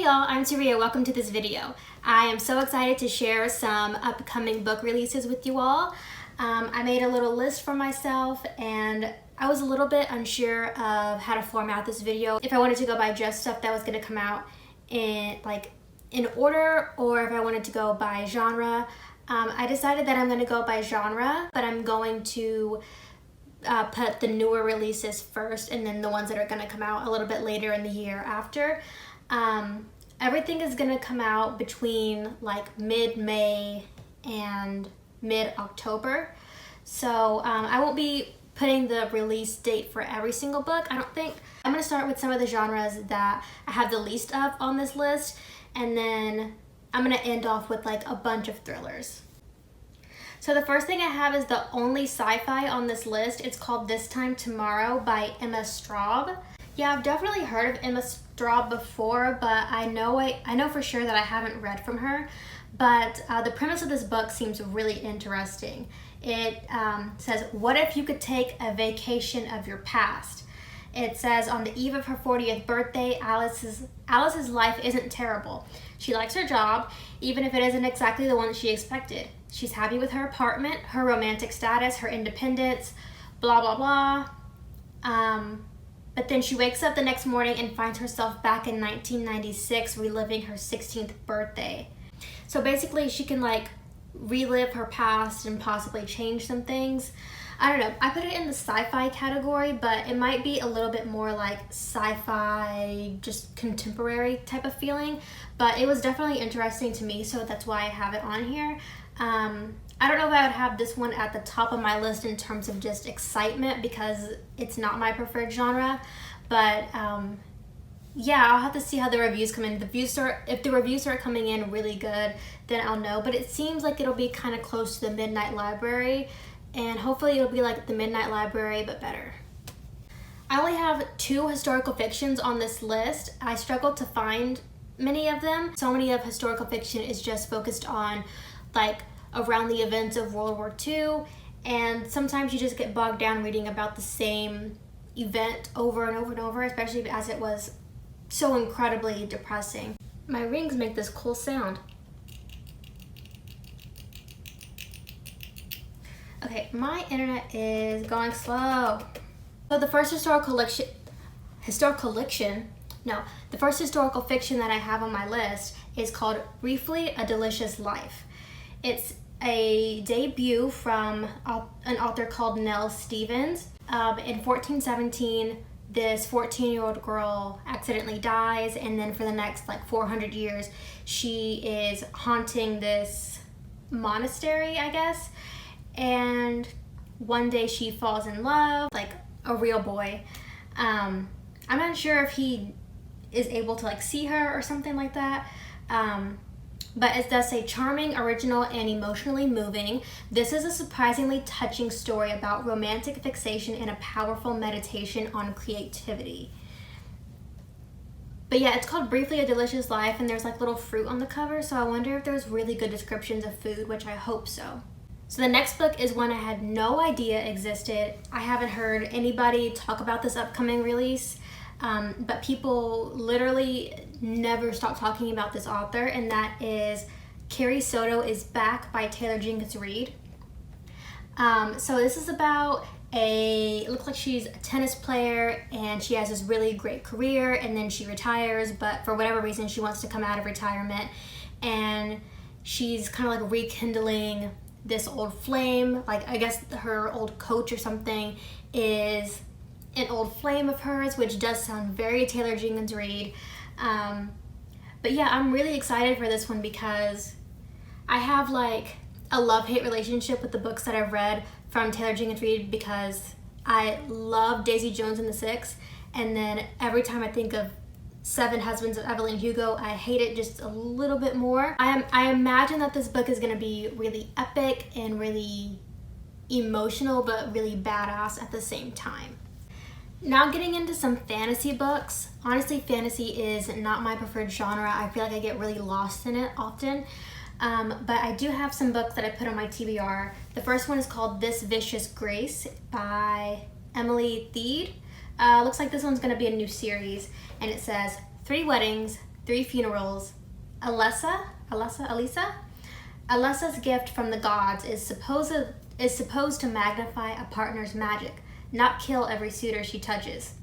Hey y'all, I'm Taria. Welcome to this video. I am so excited to share some upcoming book releases with you all. I made a little list for myself and I was a little bit unsure of how to format this video. If I wanted to go by just stuff that was going to come out in order, or if I wanted to go by genre. I decided that I'm going to go by genre, but I'm going to put the newer releases first and then the ones that are going to come out a little bit later in the year after. Everything is going to come out between like mid-May and mid-October. So I won't be putting the release date for every single book, I don't think. I'm going to start with some of the genres that I have the least of on this list, and then I'm going to end off with like a bunch of thrillers. So the first thing I have is the only sci-fi on this list. It's called This Time Tomorrow by Emma Straub. Yeah, I've definitely heard of Emma Straub before, but I know for sure that I haven't read from her. But the premise of this book seems really interesting. It says, what if you could take a vacation of your past? It says, on the eve of her 40th birthday, Alice's life isn't terrible. She likes her job, even if it isn't exactly the one she expected. She's happy with her apartment, her romantic status, her independence, blah, blah, blah. But then she wakes up the next morning and finds herself back in 1996, reliving her 16th birthday. So basically she can like relive her past and possibly change some things. I don't know, I put it in the sci-fi category, but it might be a little bit more like sci-fi, just contemporary type of feeling. But it was definitely interesting to me, so that's why I have it on here. I don't know if I would have this one at the top of my list in terms of just excitement, because it's not my preferred genre. But yeah, I'll have to see how the reviews come in. If the reviews start coming in really good, then I'll know. But it seems like it'll be kind of close to the Midnight Library, and hopefully it'll be like the Midnight Library but better. I only have 2 historical fictions on this list. I struggled to find many of them. So many of historical fiction is just focused on like around the events of World War II, and sometimes you just get bogged down reading about the same event over and over and over, especially as it was so incredibly depressing. My rings make this cool sound. Okay, my internet is going slow. So the first historical fiction that I have on my list is called Briefly a Delicious Life. It's a debut from an author called Nell Stevens. In 1417, this 14-year-old girl accidentally dies, and then for the next like 400 years, she is haunting this monastery, I guess. And one day she falls in love, like a real boy. I'm not sure if he is able to like see her or something like that. But it does say charming, original, and emotionally moving. This is a surprisingly touching story about romantic fixation and a powerful meditation on creativity. But yeah, it's called Briefly a Delicious Life, and there's like little fruit on the cover, so I wonder if there's really good descriptions of food, which I hope so. So the next book is one I had no idea existed. I haven't heard anybody talk about this upcoming release. But people literally never stop talking about this author, and that is Carrie Soto is Back by Taylor Jenkins Reid. So this is about it looks like she's a tennis player and she has this really great career, and then she retires, but for whatever reason she wants to come out of retirement, and she's kind of like rekindling this old flame. Like, I guess her old coach or something is an old flame of hers, which does sound very Taylor Jenkins Reid. But yeah, I'm really excited for this one because I have like a love-hate relationship with the books that I've read from Taylor Jenkins Reid, because I love Daisy Jones and the Six, and then every time I think of Seven Husbands of Evelyn Hugo, I hate it just a little bit more. I imagine that this book is going to be really epic and really emotional, but really badass at the same time. Now getting into some fantasy books. Honestly, fantasy is not my preferred genre. I feel like I get really lost in it often. But I do have some books that I put on my TBR. The first one is called This Vicious Grace by Emily Thiede. Looks like this one's going to be a new series, and it says 3 weddings, 3 funerals. Alessa's gift from the gods is supposed to magnify a partner's magic, not kill every suitor she touches.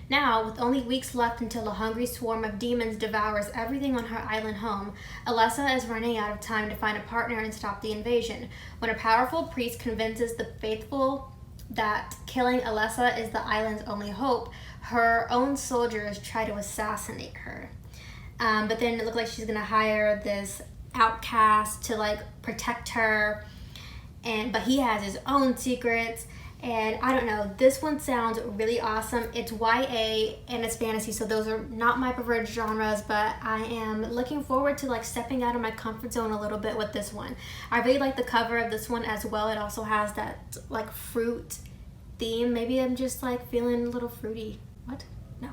Now, with only weeks left until a hungry swarm of demons devours everything on her island home, Alessa is running out of time to find a partner and stop the invasion. When a powerful priest convinces the faithful that killing Alessa is the island's only hope, her own soldiers try to assassinate her. But then it looked like she's gonna hire this outcast to like protect her, but he has his own secrets. And I don't know, this one sounds really awesome. It's YA and it's fantasy, so those are not my preferred genres, but I am looking forward to like stepping out of my comfort zone a little bit with this one. I really like the cover of this one as well. It also has that like fruit theme. Maybe I'm just like feeling a little fruity. What? No.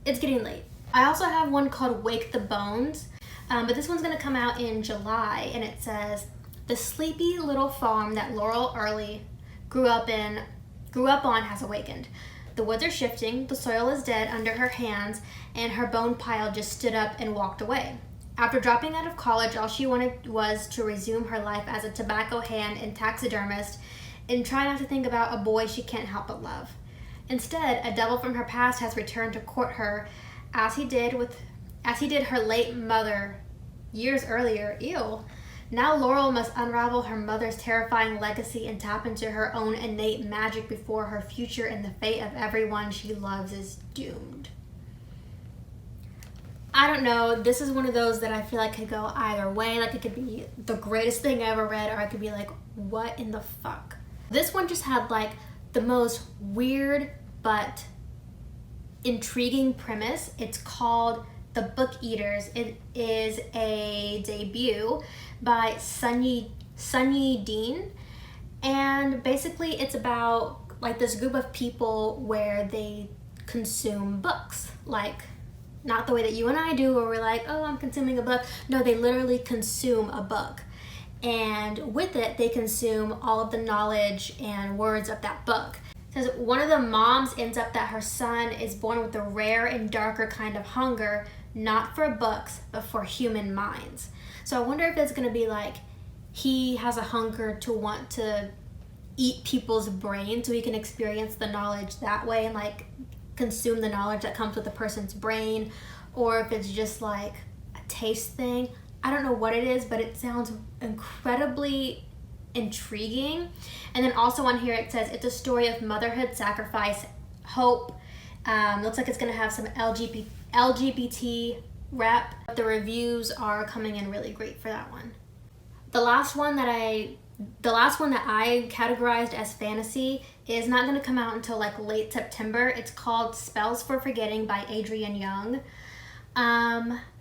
It's getting late. I also have one called Wake the Bones, but this one's gonna come out in July, and it says, the sleepy little farm that Laurel Early grew up on has awakened. The woods are shifting, the soil is dead under her hands, and her bone pile just stood up and walked away. After dropping out of college, all she wanted was to resume her life as a tobacco hand and taxidermist and try not to think about a boy she can't help but love. Instead, a devil from her past has returned to court her, as he did her late mother years earlier. Ew. Now Laurel must unravel her mother's terrifying legacy and tap into her own innate magic before her future and the fate of everyone she loves is doomed. I don't know, this is one of those that I feel like could go either way. Like it could be the greatest thing I ever read, or I could be like, what in the fuck? This one just had like the most weird but intriguing premise. It's called The Book Eaters. It is a debut by Sunny Dean, and basically it's about like this group of people where they consume books, like not the way that you and I do where we're like, oh, I'm consuming a book. No, they literally consume a book, and with it they consume all of the knowledge and words of that book. It says one of the moms ends up that her son is born with a rare and darker kind of hunger, not for books, but for human minds. So I wonder if it's gonna be like he has a hunger to want to eat people's brains so he can experience the knowledge that way and like consume the knowledge that comes with a person's brain, or if it's just like a taste thing. I don't know what it is, but it sounds incredibly intriguing. And then also on here it says it's a story of motherhood, sacrifice, hope. Looks like it's gonna have some LGBT rep. The reviews are coming in really great for that one. The last one that I categorized as fantasy is not going to come out until like late September. It's called Spells for Forgetting by Adrienne Young.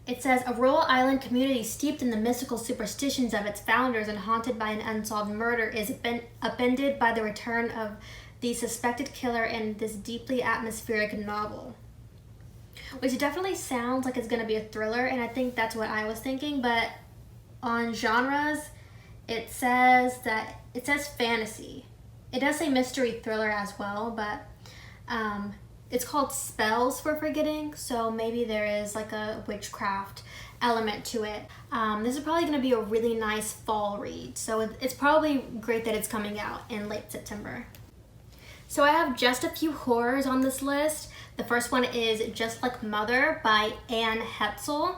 It says a rural island community steeped in the mystical superstitions of its founders and haunted by an unsolved murder is upended by the return of the suspected killer in this deeply atmospheric novel. Which definitely sounds like it's going to be a thriller, and I think that's what I was thinking, but on genres, it says fantasy. It does say mystery thriller as well, but it's called Spells for Forgetting, so maybe there is like a witchcraft element to it. This is probably going to be a really nice fall read, so it's probably great that it's coming out in late September. So I have just a few horrors on this list. The first one is Just Like Mother by Anne Hetzel.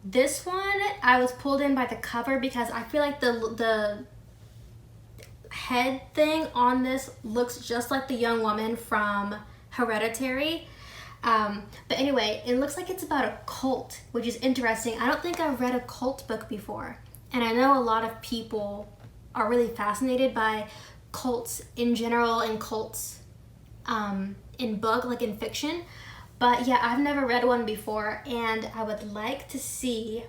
This one, I was pulled in by the cover because I feel like the head thing on this looks just like the young woman from Hereditary. But anyway, it looks like it's about a cult, which is interesting. I don't think I've read a cult book before. And I know a lot of people are really fascinated by cults in general and cults in book, like in fiction. But yeah, I've never read one before, and I would like to see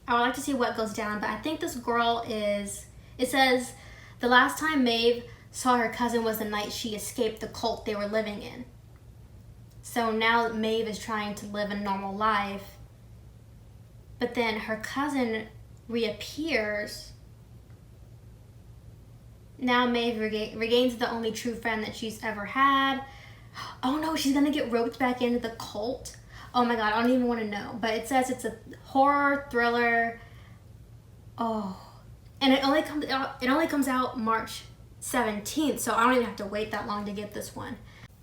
what goes down. But I think this girl is, it says, the last time Maeve saw her cousin was the night she escaped the cult they were living in. So now Maeve is trying to live a normal life, but then her cousin reappears. Now Maeve regains the only true friend that she's ever had. Oh no, she's gonna get roped back into the cult. Oh my god, I don't even want to know. But it says it's a horror thriller. Oh, and it only comes out March 17th, so I don't even have to wait that long to get this one.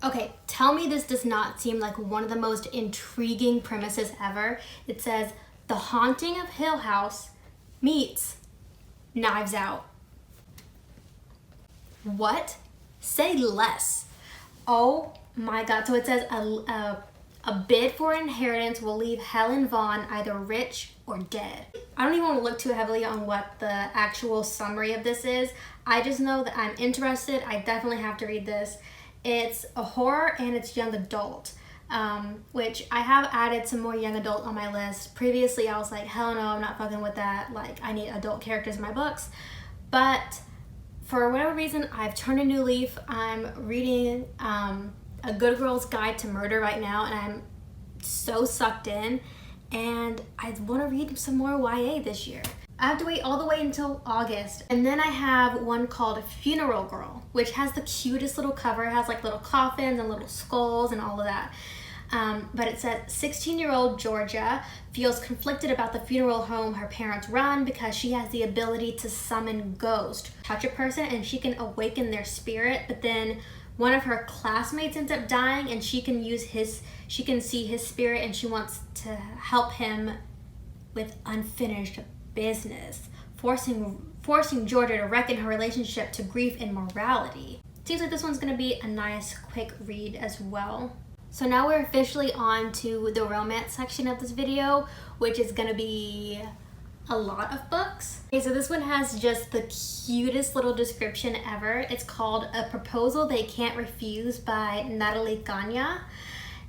Okay, tell me this does not seem like one of the most intriguing premises ever. It says The Haunting of Hill House meets Knives Out. What? Say less. Oh my god. So it says a bid for inheritance will leave Helen Vaughn either rich or dead. I don't even want to look too heavily on what the actual summary of this is. I just know that I'm interested. I definitely have to read this. It's a horror and it's young adult, which I have added some more young adult on my list. Previously, I was like, hell no, I'm not fucking with that. Like, I need adult characters in my books. But for whatever reason, I've turned a new leaf. I'm reading A Good Girl's Guide to Murder right now, and I'm so sucked in. And I want to read some more YA this year. I have to wait all the way until August. And then I have one called Funeral Girl, which has the cutest little cover. It has like little coffins and little skulls and all of that. But it says 16-year-old Georgia feels conflicted about the funeral home her parents run because she has the ability to summon ghosts, touch a person, and she can awaken their spirit. But then one of her classmates ends up dying, and she can see his spirit, and she wants to help him with unfinished business, forcing Georgia to reckon her relationship to grief and morality. Seems like this one's gonna be a nice quick read as well. So now we're officially on to the romance section of this video, which is gonna be a lot of books. Okay, so this one has just the cutest little description ever. It's called A Proposal They Can't Refuse by Natalie Ganya.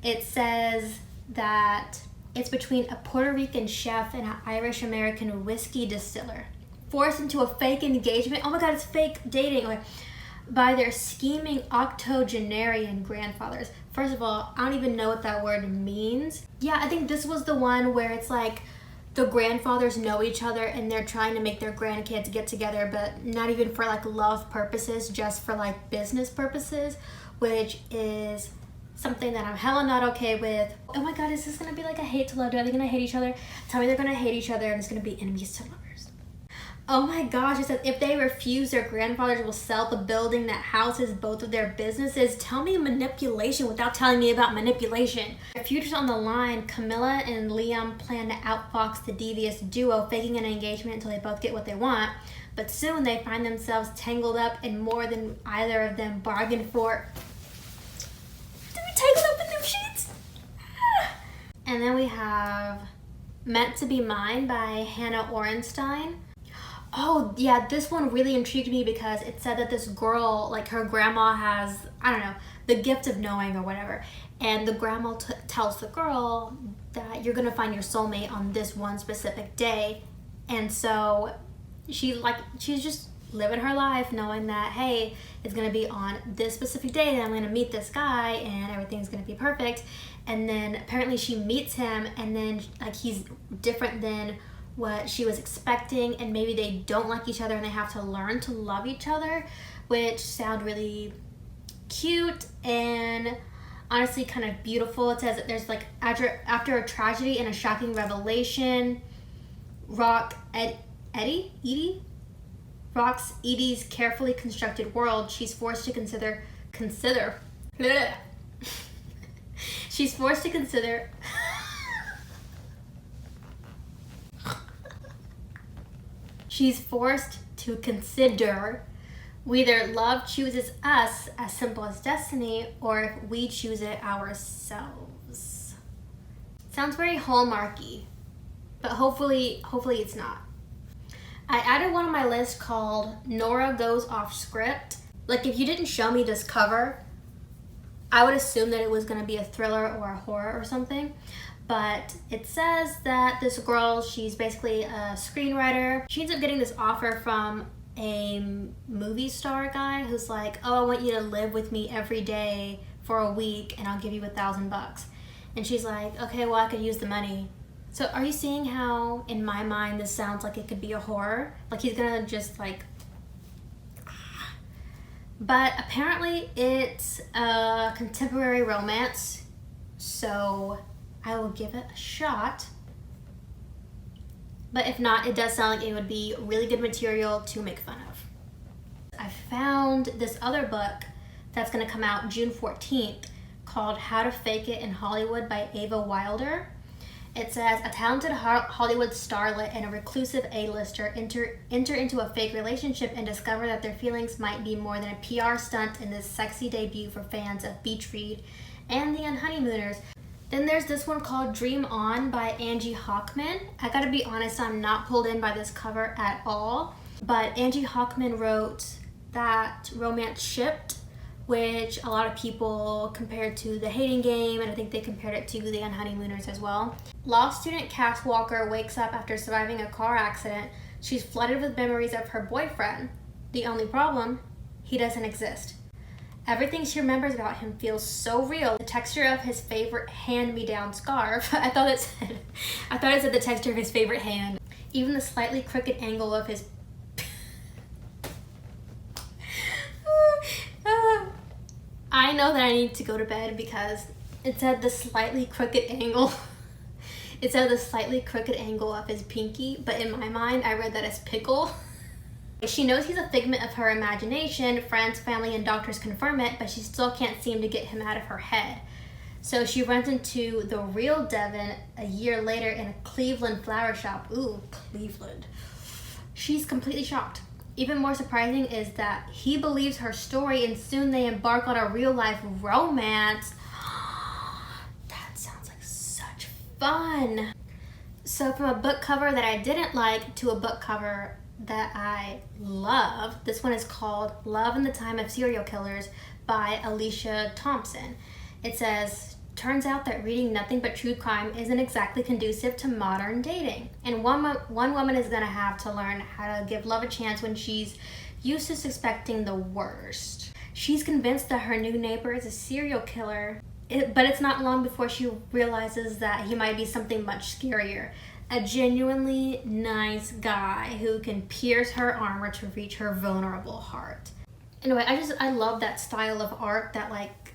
It says that it's between a Puerto Rican chef and an Irish-American whiskey distiller, forced into a fake engagement. Oh my god, it's fake dating. Okay. By their scheming octogenarian grandfathers. First of all, I don't even know what that word means. Yeah, I think this was the one where it's like the grandfathers know each other and they're trying to make their grandkids get together, but not even for like love purposes, just for like business purposes, which is something that I'm hella not okay with. Oh my god, is this gonna be like a hate to love? Are they gonna hate each other? Tell me they're gonna hate each other and it's gonna be enemies to lovers. Oh my gosh, it says if they refuse, their grandfathers will sell the building that houses both of their businesses. Tell me manipulation without telling me about manipulation. Their future's on the line. Camilla and Liam plan to outfox the devious duo, faking an engagement until they both get what they want. But soon they find themselves tangled up in more than either of them bargained for. Tangled up in them sheets. And then we have Meant to Be Mine by Hannah Orenstein. Oh yeah, this one really intrigued me because it said that this girl, like her grandma has, I don't know, the gift of knowing or whatever. And the grandma tells the girl that you're gonna find your soulmate on this one specific day. And so she's just living her life knowing that, hey, it's gonna be on this specific day and I'm gonna meet this guy and everything's gonna be perfect. And then apparently she meets him and then like he's different than what she was expecting, and maybe they don't like each other and they have to learn to love each other, which sound really cute and honestly kind of beautiful. It says that there's like after a tragedy and a shocking revelation, Edie rocks Edie's carefully constructed world. She's forced to consider she's forced to consider she's forced to consider whether love chooses us as simple as destiny or if we choose it ourselves. Sounds very Hallmarky, but hopefully it's not. I added one on my list called Nora Goes Off Script. Like if you didn't show me this cover, I would assume that it was gonna be a thriller or a horror or something. But it says that this girl, she's basically a screenwriter. She ends up getting this offer from a movie star guy who's like, oh, I want you to live with me every day for a week and I'll give you $1,000. And she's like, okay, well, I could use the money. So are you seeing how, in my mind, this sounds like it could be a horror? Like he's gonna just like But apparently it's a contemporary romance, so I will give it a shot. But if not, it does sound like it would be really good material to make fun of. I found this other book that's going to come out June 14th called How to Fake It in Hollywood by Ava Wilder. It says, a talented Hollywood starlet and a reclusive A-lister enter into a fake relationship and discover that their feelings might be more than a PR stunt in this sexy debut for fans of Beach Read and The Unhoneymooners. Then there's this one called Dream On by Angie Hockman. I gotta be honest, I'm not pulled in by this cover at all, but Angie Hockman wrote that romance shipped, which a lot of people compared to The Hating Game, and I think they compared it to The Unhoneymooners as well. Law student Cass Walker wakes up after surviving a car accident. She's flooded with memories of her boyfriend. The only problem, he doesn't exist. Everything she remembers about him feels so real. The texture of his favorite hand-me-down scarf. I thought it said the texture of his favorite hand. Even the slightly crooked angle of his I know that I need to go to bed because it said the slightly crooked angle. It said the slightly crooked angle of his pinky, but in my mind, I read that as pickle. She knows he's a figment of her imagination. Friends, family, and doctors confirm it, but she still can't seem to get him out of her head. So she runs into the real Devin a year later in a Cleveland flower shop. Ooh, Cleveland. She's completely shocked. Even more surprising is that he believes her story and soon they embark on a real-life romance. That sounds like such fun. So from a book cover that I didn't like to a book cover that I love, this one is called Love in the Time of Serial Killers by Alicia Thompson. It says, turns out that reading nothing but true crime isn't exactly conducive to modern dating. And one woman is gonna have to learn how to give love a chance when she's used to suspecting the worst. She's convinced that her new neighbor is a serial killer, but it's not long before she realizes that he might be something much scarier. A genuinely nice guy who can pierce her armor to reach her vulnerable heart. Anyway, I love that style of art, that like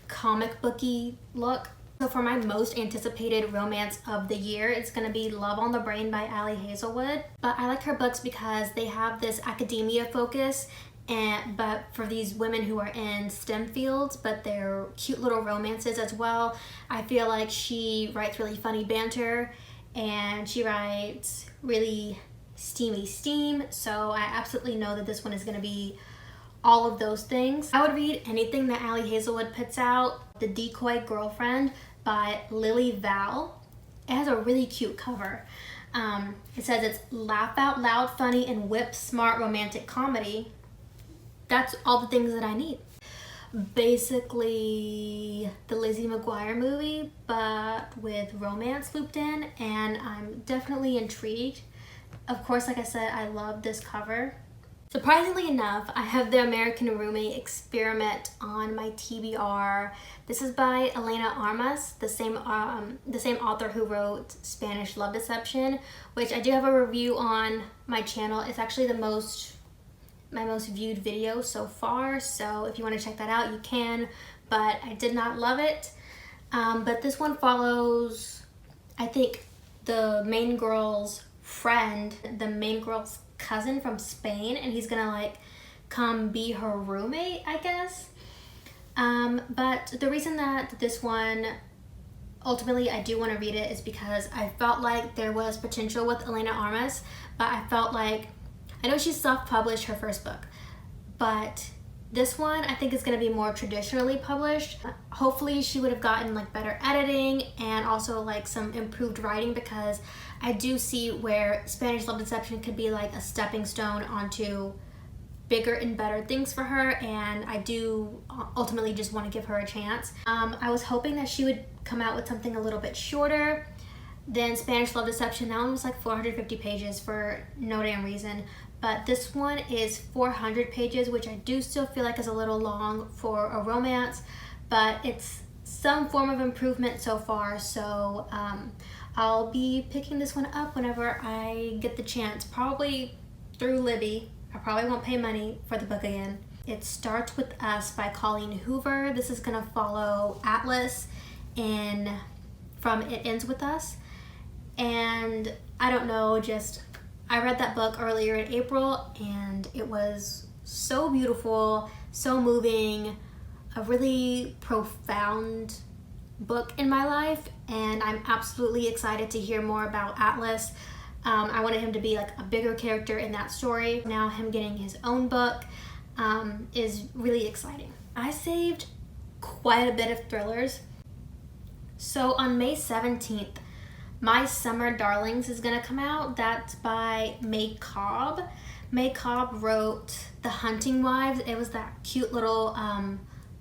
comic booky look. So for my most anticipated romance of the year, it's gonna be Love on the Brain by Ali Hazelwood. But I like her books because they have this academia focus, but for these women who are in STEM fields, but they're cute little romances as well. I feel like she writes really funny banter and she writes really steamy steam. So I absolutely know that this one is gonna be all of those things. I would read anything that Ali Hazelwood puts out. The Decoy Girlfriend by Lily Val. It has a really cute cover. It says it's laugh out loud, funny, and whip smart romantic comedy. That's all the things that I need. Basically the Lizzie McGuire movie, but with romance looped in, and I'm definitely intrigued. Of course, like I said, I love this cover. Surprisingly enough, I have The American Roommate Experiment on my TBR. This is by Elena Armas, the same author who wrote Spanish Love Deception, which I do have a review on my channel. It's actually my most viewed video so far, so if you want to check that out, you can, but I did not love it. But this one follows, I think, the main girl's friend, the main girl's cousin from Spain, and he's gonna like come be her roommate, I guess. But the reason that this one ultimately I do want to read it is because I felt like there was potential with Elena Armas, but I felt like, I know she self-published her first book, but this one I think is going to be more traditionally published. Hopefully she would have gotten like better editing and also like some improved writing, because I do see where Spanish Love Deception could be like a stepping stone onto bigger and better things for her, and I do ultimately just want to give her a chance. I was hoping that she would come out with something a little bit shorter than Spanish Love Deception. That one was like 450 pages for no damn reason, but this one is 400 pages, which I do still feel like is a little long for a romance, but it's some form of improvement so far. So I'll be picking this one up whenever I get the chance, probably through Libby. I probably won't pay money for the book again. It Starts With Us by Colleen Hoover. This is gonna follow Atlas from It Ends With Us. And I don't know, I read that book earlier in April and it was so beautiful, so moving, a really profound book in my life, and I'm absolutely excited to hear more about Atlas. I wanted him to be like a bigger character in that story. Now him getting his own book is really exciting. I saved quite a bit of thrillers. So on May 17th, My Summer Darlings is gonna come out. That's by May Cobb. May Cobb wrote The Hunting Wives. It was that cute little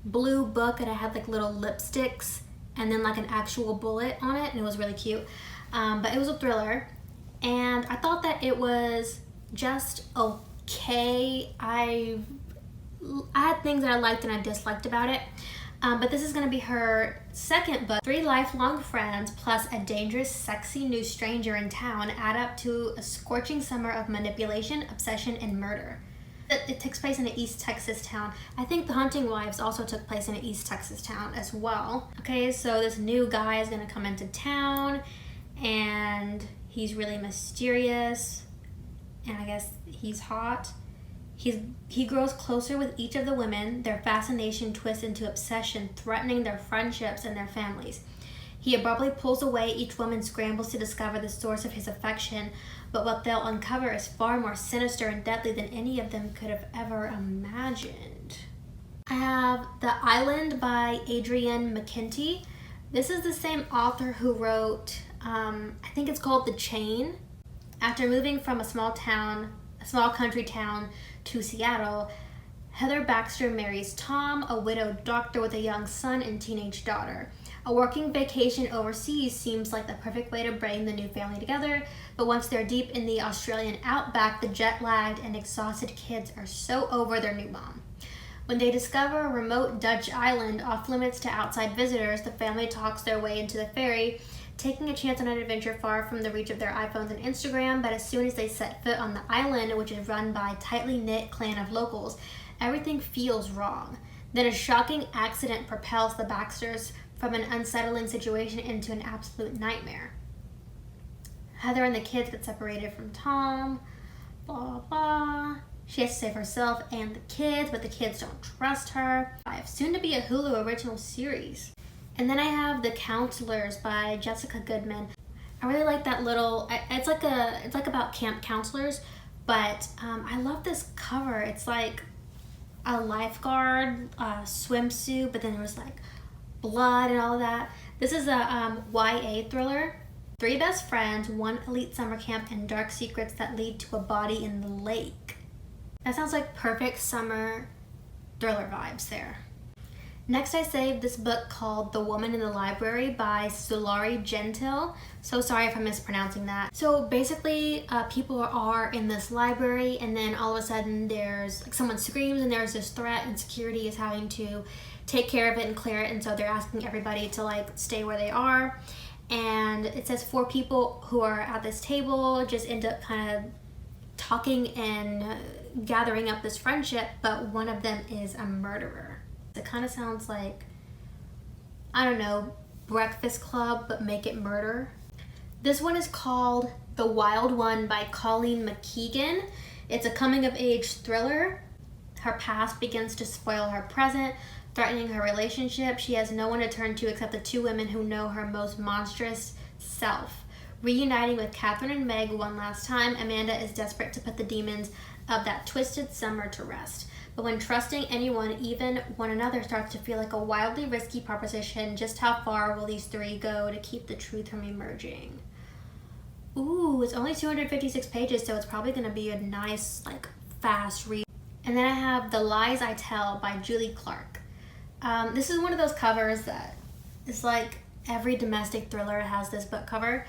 blue book and it had like little lipsticks and then like an actual bullet on it, and it was really cute. But it was a thriller, and I thought that it was just okay. I had things that I liked and I disliked about it. But this is going to be her second book. 3 lifelong friends plus a dangerous, sexy new stranger in town add up to a scorching summer of manipulation, obsession, and murder. It takes place in an East Texas town. I think The Hunting Wives also took place in an East Texas town as well. Okay, so this new guy is going to come into town, and he's really mysterious, and I guess he's hot. He grows closer with each of the women. Their fascination twists into obsession, threatening their friendships and their families. He abruptly pulls away. Each woman scrambles to discover the source of his affection, but what they'll uncover is far more sinister and deadly than any of them could have ever imagined. I have The Island by Adrienne McKenty. This is the same author who wrote, I think it's called The Chain. After moving from a small country town to Seattle, Heather Baxter marries Tom, a widowed doctor with a young son and teenage daughter. A working vacation overseas seems like the perfect way to bring the new family together, but once they're deep in the Australian outback, the jet-lagged and exhausted kids are so over their new mom. When they discover a remote Dutch island off limits to outside visitors, the family talks their way into the ferry, taking a chance on an adventure far from the reach of their iPhones and Instagram. But as soon as they set foot on the island, which is run by a tightly knit clan of locals, everything feels wrong. Then a shocking accident propels the Baxters from an unsettling situation into an absolute nightmare. Heather and the kids get separated from Tom, blah, blah. She has to save herself and the kids, but the kids don't trust her. Soon to be a Hulu original series. And then I have The Counselors by Jessica Goodman. I really like that little, it's like about camp counselors, but I love this cover. It's like a lifeguard swimsuit, but then there was like blood and all of that. This is a YA thriller. 3 best friends, 1 elite summer camp, and dark secrets that lead to a body in the lake. That sounds like perfect summer thriller vibes there. Next, I saved this book called The Woman in the Library by Sulari Gentile. So sorry if I'm mispronouncing that. So basically, people are in this library, and then all of a sudden there's like someone screams and there's this threat, and security is having to take care of it and clear it, and so they're asking everybody to like stay where they are. And it says 4 people who are at this table just end up kind of talking and gathering up this friendship, but one of them is a murderer. It kind of sounds like, I don't know, Breakfast Club, but make it murder. This one is called The Wild One by Colleen McKeegan. It's a coming-of-age thriller. Her past begins to spoil her present, threatening her relationship. She has no one to turn to except the 2 women who know her most monstrous self. Reuniting with Catherine and Meg one last time, Amanda is desperate to put the demons of that twisted summer to rest. But when trusting anyone, even one another, starts to feel like a wildly risky proposition, just how far will these 3 go to keep the truth from emerging? Ooh, it's only 256 pages, so it's probably going to be a nice, like, fast read. And then I have The Lies I Tell by Julie Clark. This is one of those covers that is like every domestic thriller has this book cover,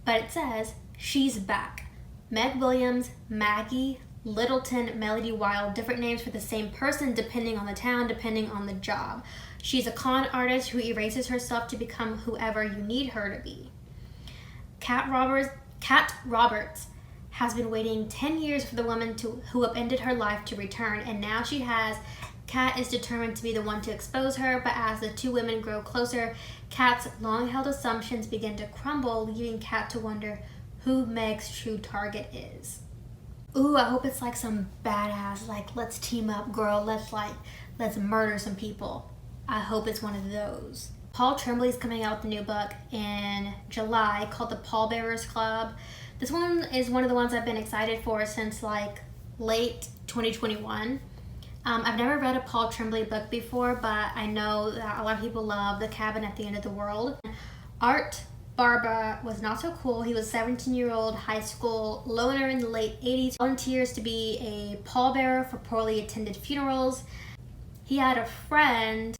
but it says, "She's back. Meg Williams, Maggie, Littleton, Melody Wild, different names for the same person depending on the town, depending on the job. She's a con artist who erases herself to become whoever you need her to be." Kat Roberts has been waiting 10 years for the woman who upended her life to return, and now she has. Kat is determined to be the one to expose her, but as the two women grow closer, Kat's long-held assumptions begin to crumble, leaving Kat to wonder who Meg's true target is. Ooh, I hope it's like some badass, like, let's team up, girl, let's murder some people. I hope it's one of those. Paul Tremblay's coming out with a new book in July called The Pallbearers Club. This one is one of the ones I've been excited for since like late 2021. I've never read a Paul Tremblay book before, but I know that a lot of people love The Cabin at the End of the World. Art Barba was not so cool. He was a 17-year-old high school loner in the late 80s, volunteers to be a pallbearer for poorly attended funerals. He had a friend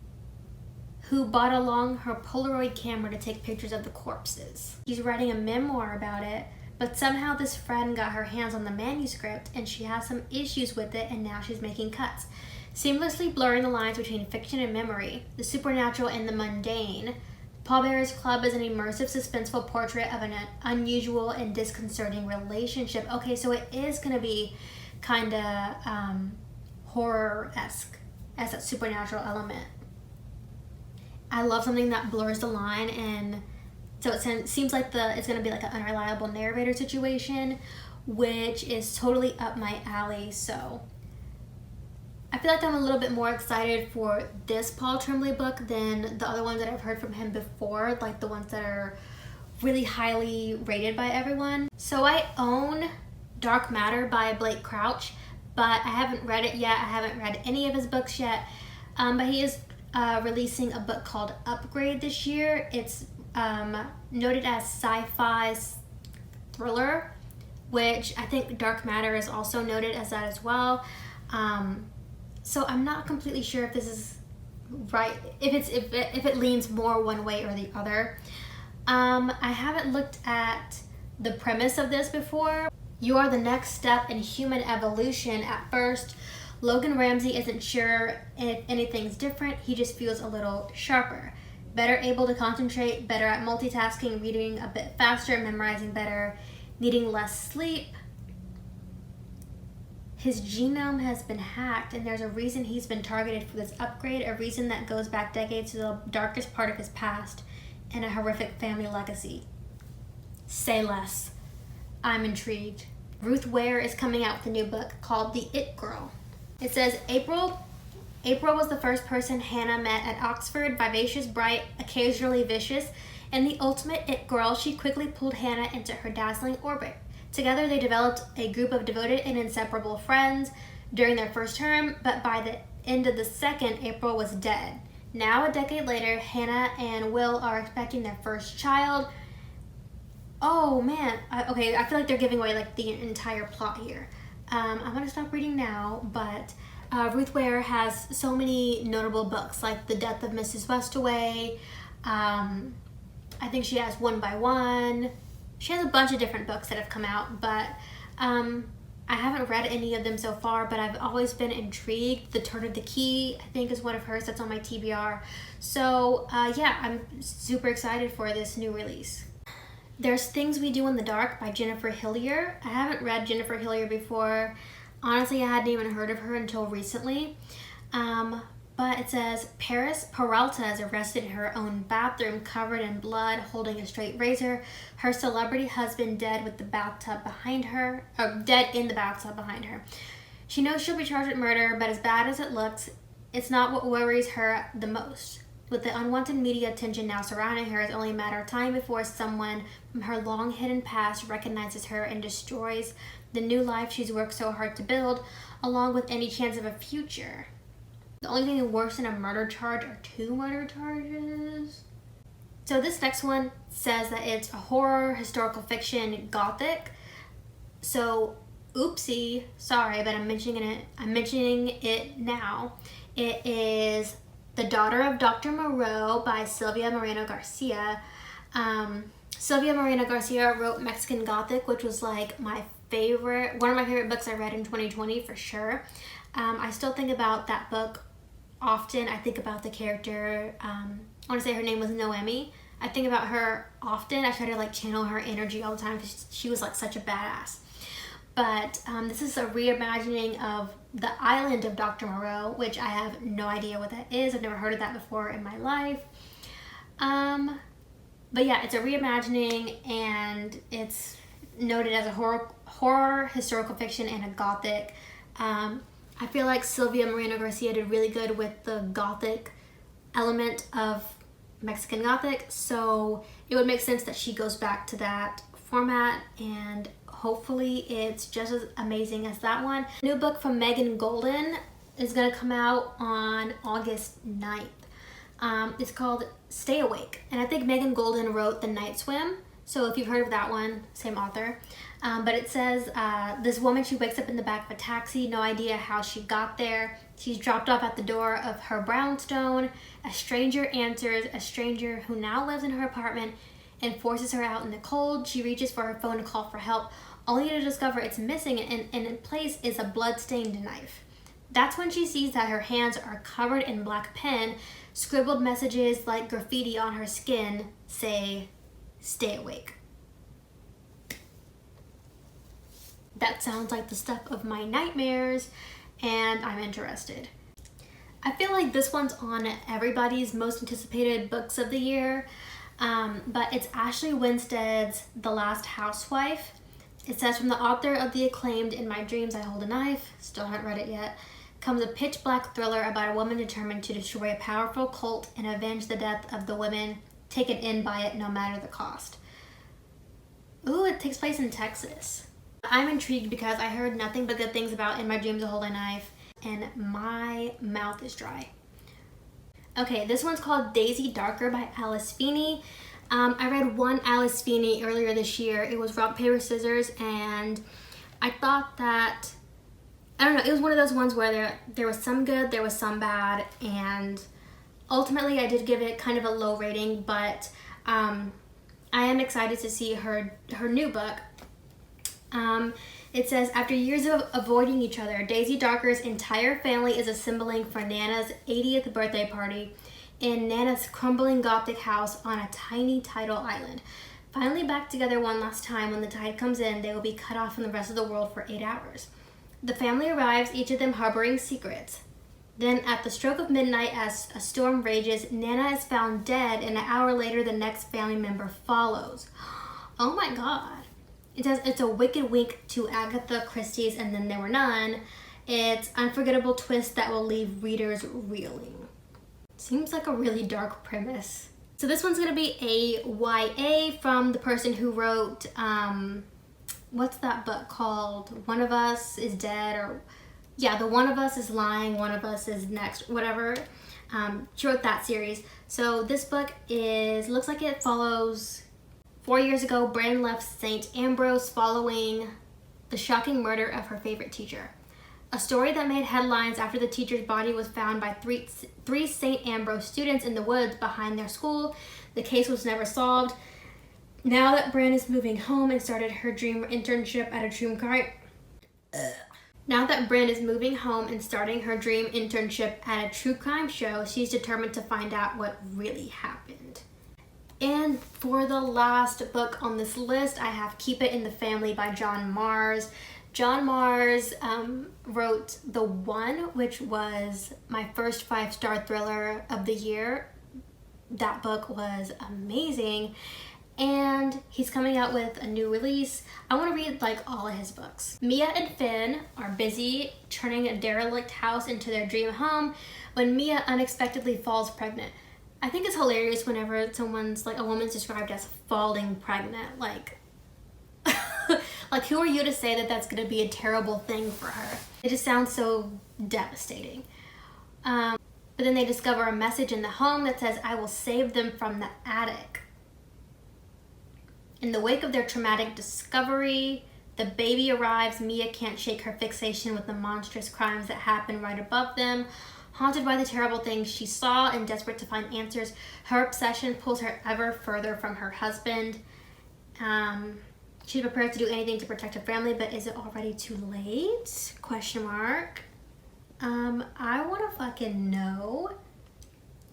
who brought along her Polaroid camera to take pictures of the corpses. He's writing a memoir about it, but somehow this friend got her hands on the manuscript and she has some issues with it, and now she's making cuts, seamlessly blurring the lines between fiction and memory, the supernatural and the mundane. Pallbearers Club is an immersive, suspenseful portrait of an unusual and disconcerting relationship. Okay, so it is going to be kind of horror-esque as a supernatural element. I love something that blurs the line, and so it seems like it's going to be like an unreliable narrator situation, which is totally up my alley. So I feel like I'm a little bit more excited for this Paul Tremblay book than the other ones that I've heard from him before, like the ones that are really highly rated by everyone. So I own Dark Matter by Blake Crouch, but I haven't read it yet. I haven't read any of his books yet, but he is releasing a book called Upgrade this year. It's noted as sci-fi thriller, which I think Dark Matter is also noted as that as well. So I'm not completely sure if this is right, if it leans more one way or the other. I haven't looked at the premise of this before. You are the next step in human evolution. At first, Logan Ramsey isn't sure if anything's different. He just feels a little sharper. Better able to concentrate, better at multitasking, reading a bit faster, memorizing better, needing less sleep. His genome has been hacked, and there's a reason he's been targeted for this upgrade, a reason that goes back decades to the darkest part of his past and a horrific family legacy. Say less. I'm intrigued. Ruth Ware is coming out with a new book called The It Girl. It says, April was the first person Hannah met at Oxford, vivacious, bright, occasionally vicious, and the ultimate it girl. She quickly pulled Hannah into her dazzling orbit. Together they developed a group of devoted and inseparable friends during their first term, but by the end of the second, April was dead. Now, a decade later, Hannah and Will are expecting their first child. Oh man, okay, I feel like they're giving away like the entire plot here. I'm gonna stop reading now, but Ruth Ware has so many notable books, like The Death of Mrs. Westaway. I think she has One by One. She has a bunch of different books that have come out, but I haven't read any of them so far, but I've always been intrigued. The Turn of the Key, I think, is one of hers that's on my TBR. So yeah, I'm super excited for this new release. There's Things We Do in the Dark by Jennifer Hillier. I haven't read Jennifer Hillier before. Honestly, I hadn't even heard of her until recently. But it says, Paris Peralta is arrested in her own bathroom, covered in blood, holding a straight razor. Her celebrity husband dead in the bathtub behind her. She knows she'll be charged with murder, but as bad as it looks, it's not what worries her the most. With the unwanted media attention now surrounding her, it's only a matter of time before someone from her long-hidden past recognizes her and destroys the new life she's worked so hard to build, along with any chance of a future. The only thing worse than a murder charge are 2 murder charges. So this next one says that it's a horror, historical fiction, gothic. So, oopsie, sorry, but I'm mentioning it now. It is The Daughter of Dr. Moreau by Silvia Moreno Garcia. Silvia Moreno Garcia wrote Mexican Gothic, which was like one of my favorite books I read in 2020 for sure. I still think about that book often. I think about the character, I want to say her name was Noemi. I think about her often. I try to like channel her energy all the time because she was like such a badass. but this is a reimagining of The Island of Dr. Moreau, which I have no idea what that is. I've never heard of that before in my life. But yeah, it's a reimagining, and it's noted as a horror, historical fiction, and a gothic. I feel like Sylvia Moreno Garcia did really good with the gothic element of Mexican Gothic, so it would make sense that she goes back to that format, and hopefully it's just as amazing as that one. A new book from Megan Golden is going to come out on August 9th. It's called Stay Awake, and I think Megan Golden wrote The Night Swim, so if you've heard of that one, same author. But it says this woman, she wakes up in the back of a taxi, no idea how she got there. She's dropped off at the door of her brownstone. A stranger answers, a stranger who now lives in her apartment and forces her out in the cold. She reaches for her phone to call for help, only to discover it's missing, and in place is a blood-stained knife. That's when she sees that her hands are covered in black pen. Scribbled messages like graffiti on her skin say, "Stay awake." That sounds like the stuff of my nightmares, and I'm interested. I feel like this one's on everybody's most anticipated books of the year, but it's Ashley Winstead's The Last Housewife. It says, from the author of the acclaimed In My Dreams I Hold a Knife, still haven't read it yet, comes a pitch black thriller about a woman determined to destroy a powerful cult and avenge the death of the women taken in by it, no matter the cost. Ooh, it takes place in Texas. I'm intrigued because I heard nothing but good things about In My Dreams I Hold a Knife, and my mouth is dry. Okay, this one's called Daisy Darker by Alice Feeney. I read one Alice Feeney earlier this year. It was Rock, Paper, Scissors, and I thought that, I don't know, it was one of those ones where there was some good, there was some bad, and ultimately I did give it kind of a low rating, but I am excited to see her new book. It says, after years of avoiding each other, Daisy Darker's entire family is assembling for Nana's 80th birthday party in Nana's crumbling Gothic house on a tiny tidal island. Finally back together one last time, when the tide comes in, they will be cut off from the rest of the world for 8 hours. The family arrives, each of them harboring secrets. Then, at the stroke of midnight, as a storm rages, Nana is found dead, and an hour later, the next family member follows. Oh my god. It says it's a wicked wink to Agatha Christie's And Then There Were None. It's unforgettable twist that will leave readers reeling. Seems like a really dark premise. So this one's gonna be a YA from the person who wrote, what's that book called? One of Us is Dead, or yeah, the One of Us is Lying, One of Us is Next, whatever. She wrote that series. So this book looks like it follows 4 years ago, Brandon left St. Ambrose following the shocking murder of her favorite teacher. A story that made headlines after the teacher's body was found by three St. Ambrose students in the woods behind their school. The case was never solved. Now that Brandon is moving home and started her dream internship at a true crime... Now that Brynn is moving home and starting her dream internship at a true crime show, she's determined to find out what really happened. And for the last book on this list, I have Keep It in the Family by John Mars. John Mars wrote The One, which was my first 5-star thriller of the year. That book was amazing. And he's coming out with a new release. I want to read like all of his books. Mia and Finn are busy turning a derelict house into their dream home when Mia unexpectedly falls pregnant. I think it's hilarious whenever a woman's described as falling pregnant. Like, like who are you to say that that's gonna be a terrible thing for her? It just sounds so devastating. But then they discover a message in the home that says, "I will save them from the attic." In the wake of their traumatic discovery, the baby arrives. Mia can't shake her fixation with the monstrous crimes that happen right above them. Haunted by the terrible things she saw and desperate to find answers, her obsession pulls her ever further from her husband. She's prepared to do anything to protect her family, but is it already too late? Question mark. I want to fucking know.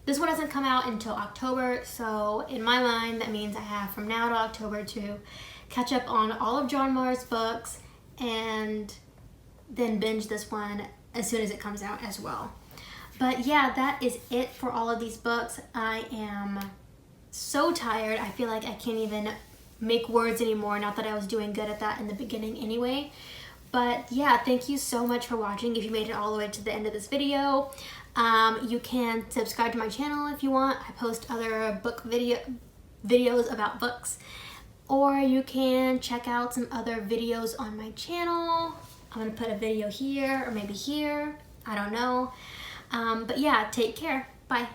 This one doesn't come out until October, so in my mind, that means I have from now to October to catch up on all of John Mars' books and then binge this one as soon as it comes out as well. But yeah, that is it for all of these books. I am so tired. I feel like I can't even make words anymore. Not that I was doing good at that in the beginning anyway. But yeah, thank you so much for watching. If you made it all the way to the end of this video, you can subscribe to my channel if you want. I post other book videos about books. Or you can check out some other videos on my channel. I'm gonna put a video here or maybe here. I don't know. But yeah, take care. Bye.